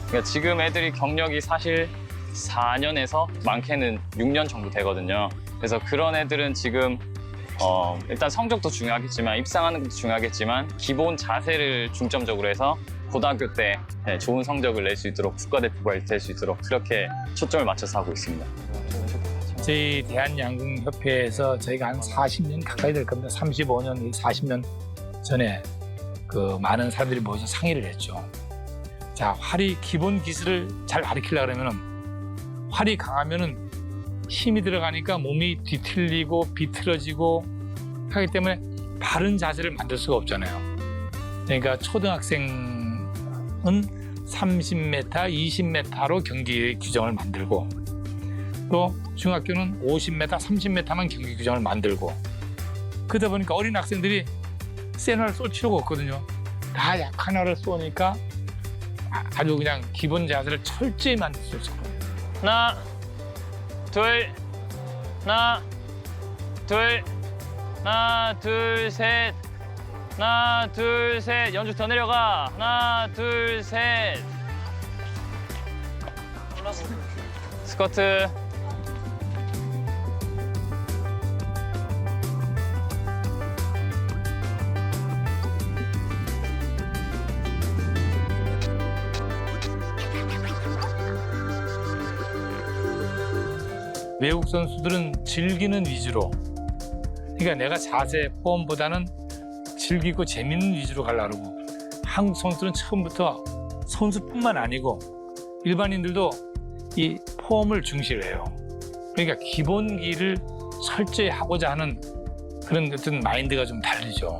그러니까 지금 애들이 경력이 사실 4년에서 많게는 6년 정도 되거든요. 그래서 그런 애들은 지금 일단 성적도 중요하겠지만 입상하는 것도 중요하겠지만 기본 자세를 중점적으로 해서 고등학교 때 좋은 성적을 낼 수 있도록 국가대표가 될 수 있도록 그렇게 초점을 맞춰서 하고 있습니다. 저희 대한양궁협회에서 저희가 한 40년 가까이 될 겁니다. 35년, 40년 전에 그 많은 사람들이 모여서 상의를 했죠. 자, 활이 기본 기술을 잘 가르치려고 그러면은 활이 강하면은 힘이 들어가니까 몸이 뒤틀리고 비틀어지고 하기 때문에 바른 자세를 만들 수가 없잖아요. 그러니까 초등학생은 30m, 20m로 경기 규정을 만들고 또 중학교는 50m, 30m만 경기 규정을 만들고 그러다 보니까 어린 학생들이 센 활을 쏠 필요가 없거든요. 다 약한 활을 쏘니까 아주 그냥 기본 자세를 철저히 만들 수 있을 거예요. 하나, 둘, 하나, 둘, 하나, 둘, 셋, 하나, 둘, 셋. 연주 더 내려가. 하나, 둘, 셋. 스쿼트. 외국 선수들은 즐기는 위주로, 그러니까 내가 자세, 폼보다는 즐기고 재밌는 위주로 가려고 그러고 한국 선수들은 처음부터 선수뿐만 아니고 일반인들도 이 폼을 중시해요. 그러니까 기본기를 철저히 하고자 하는 그런 어떤 마인드가 좀 다르죠.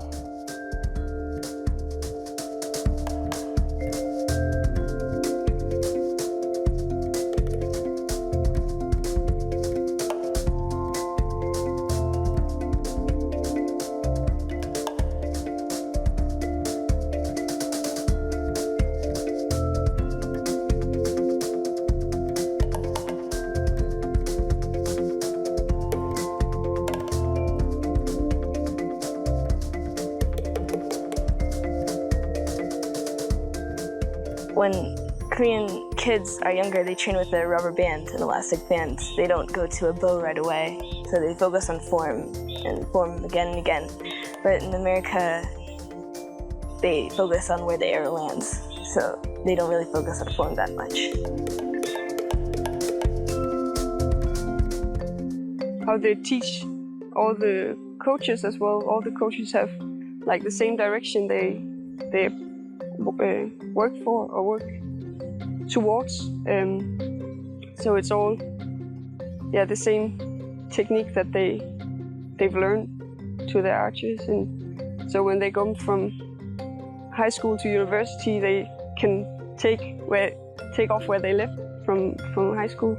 When Korean kids are younger, they train with a rubber band, an elastic band. They don't go to a bow right away, so they focus on form and form again and again. But in America, they focus on where the arrow lands, so they don't really focus on form that much. How they teach all the coaches as well. All the coaches have like the same direction they work for or work towards. So it's all the same technique that they've learned to their archers, and so when they go from high school to university, they can take off where they left from high school.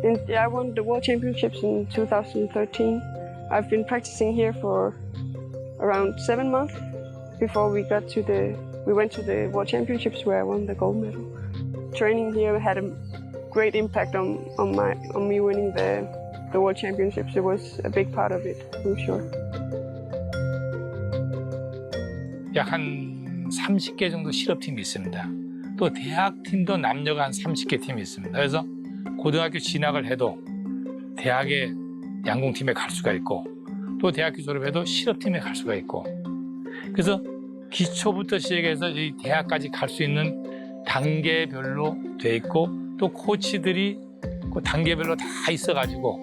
And I won the World Championships in 2013. I've been practicing here for around 7 months before we went to the World Championships where I won the gold medal. Training here had a great impact on me winning the World Championships. It was a big part of it, I'm sure. 약 한 30개 정도 실업팀이 있습니다. 또 대학팀도 남녀가 한 30개 팀이 있습니다. 그래서 고등학교 진학을 해도 대학의 양궁팀에 갈 수가 있고 또 대학교 졸업해도 실업팀에 갈 수가 있고 그래서 기초부터 시작해서 이 대학까지 갈 수 있는 단계별로 돼 있고 또 코치들이 그 단계별로 다 있어가지고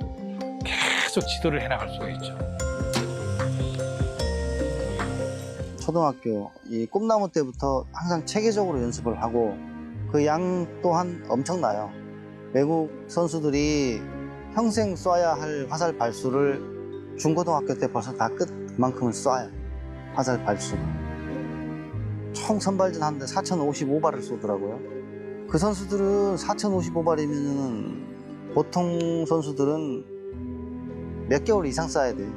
계속 지도를 해나갈 수가 있죠. 초등학교 이 꿈나무 때부터 항상 체계적으로 연습을 하고 그 양 또한 엄청나요. 외국 선수들이 평생 쏴야 할 화살 발수를 중고등학교 때 벌써 다 끝만큼은 쏴요. 화살 발수를. 총 선발전 하는데 4,055발을 쏘더라고요. 그 선수들은 4,055발이면 보통 선수들은 몇 개월 이상 쏴야 돼요.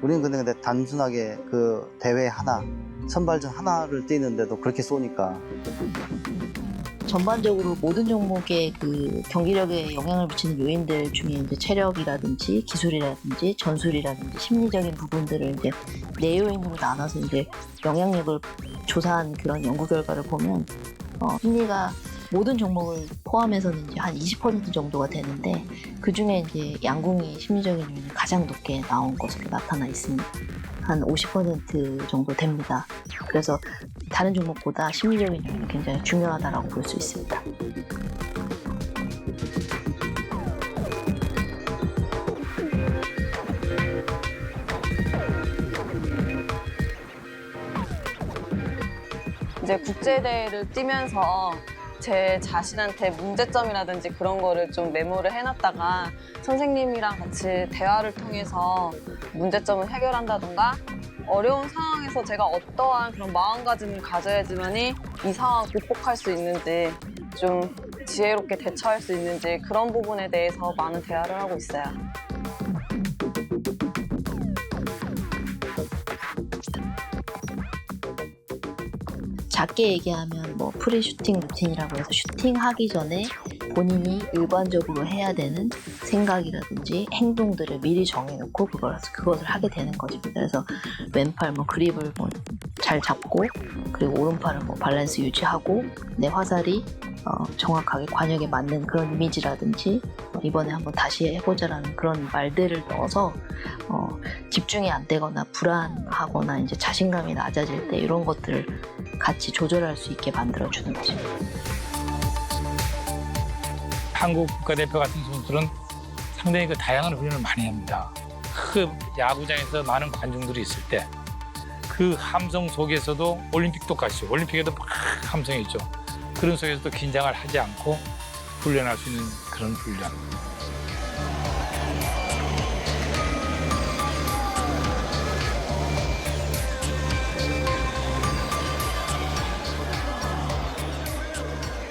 우리는 근데 단순하게 그 대회 하나, 선발전 하나를 뛰는데도 그렇게 쏘니까. 전반적으로 모든 종목의 그 경기력에 영향을 미치는 요인들 중에 이제 체력이라든지 기술이라든지 전술이라든지 심리적인 부분들을 이제 네 요인으로 나눠서 이제 영향력을 조사한 그런 연구 결과를 보면 심리가 모든 종목을 포함해서는 이제 한 20% 정도가 되는데 그 중에 이제 양궁이 심리적인 요인이 가장 높게 나온 것으로 나타나 있습니다. 한 50% 정도 됩니다. 그래서 다른 종목보다 심리적인 요인이 굉장히 중요하다고 볼 수 있습니다. 이제 국제대회를 뛰면서 제 자신한테 문제점이라든지 그런 거를 좀 메모를 해놨다가 선생님이랑 같이 대화를 통해서 문제점을 해결한다던가 어려운 상황에서 제가 어떠한 그런 마음가짐을 가져야지만이 이 상황을 극복할 수 있는지 좀 지혜롭게 대처할 수 있는지 그런 부분에 대해서 많은 대화를 하고 있어요. 작게 얘기하면 뭐 프리슈팅 루틴이라고 해서 슈팅하기 전에 본인이 일관적으로 해야 되는 생각이라든지 행동들을 미리 정해놓고 그것을 하게 되는 것입니다. 그래서 왼팔 그립을 잘 잡고 그리고 오른팔은 밸런스 유지하고 내 화살이 정확하게 관역에 맞는 그런 이미지라든지 이번에 한번 다시 해보자라는 그런 말들을 넣어서 집중이 안 되거나 불안하거나 이제 자신감이 낮아질 때 이런 것들을 같이 조절할 수 있게 만들어주는 거죠. 한국 국가대표 같은 선수들은 상당히 그 다양한 훈련을 많이 합니다. 그 야구장에서 많은 관중들이 있을 때 그 함성 속에서도 올림픽 똑같이 올림픽에도 막 함성이 있죠. 그런 속에서도 긴장을 하지 않고 훈련할 수 있는 그런 훈련.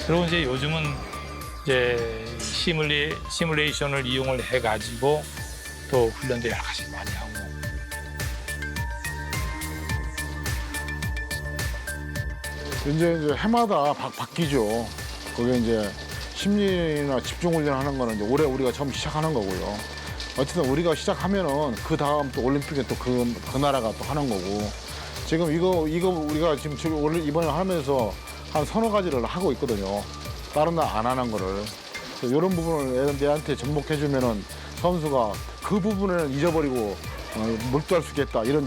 그리고 이제 요즘은 이제 시뮬레이션을 이용을 해가지고 또 훈련도 여러 가지 많이 하고. 이제 해마다 바뀌죠. 그게 이제 심리나 집중 훈련하는 거는 이제 올해 우리가 처음 시작하는 거고요. 어쨌든 우리가 시작하면은 그 다음 또 올림픽에 또 그 나라가 또 하는 거고. 지금 이거 우리가 지금 이번에 하면서 한 서너 가지를 하고 있거든요. 다른 나라 안 하는 거를. 이런 부분을 애한테 접목해주면은 선수가 그 부분을 잊어버리고 몰두할 수 있겠다. 이런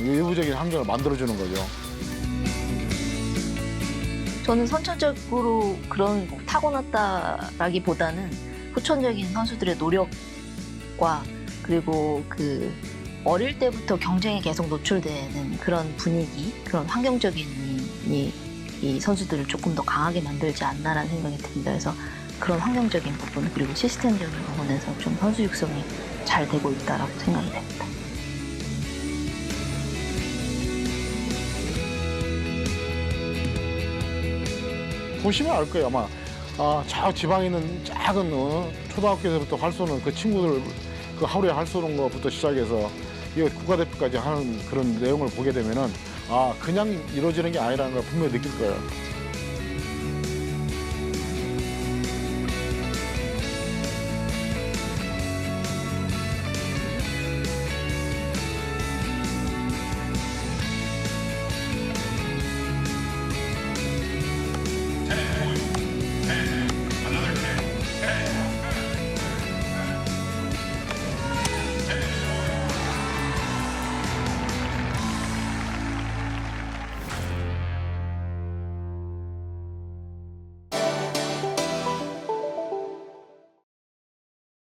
외부적인 환경을 만들어주는 거죠. 저는 선천적으로 그런 타고났다라기보다는 후천적인 선수들의 노력과 그리고 그 어릴 때부터 경쟁에 계속 노출되는 그런 분위기, 그런 환경적인 이 선수들을 조금 더 강하게 만들지 않나라는 생각이 듭니다. 그래서 그런 환경적인 부분 그리고 시스템적인 부분에서 좀 선수 육성이 잘 되고 있다라고 생각이 됩니다. 보시면 알 거예요, 아마. 저 지방에 있는 작은 초등학교에서부터 활 쏘는 그 친구들 그 하루에 활 쏘는 것부터 시작해서 이거 국가대표까지 하는 그런 내용을 보게 되면은 그냥 이루어지는 게 아니라는 걸 분명히 느낄 거예요.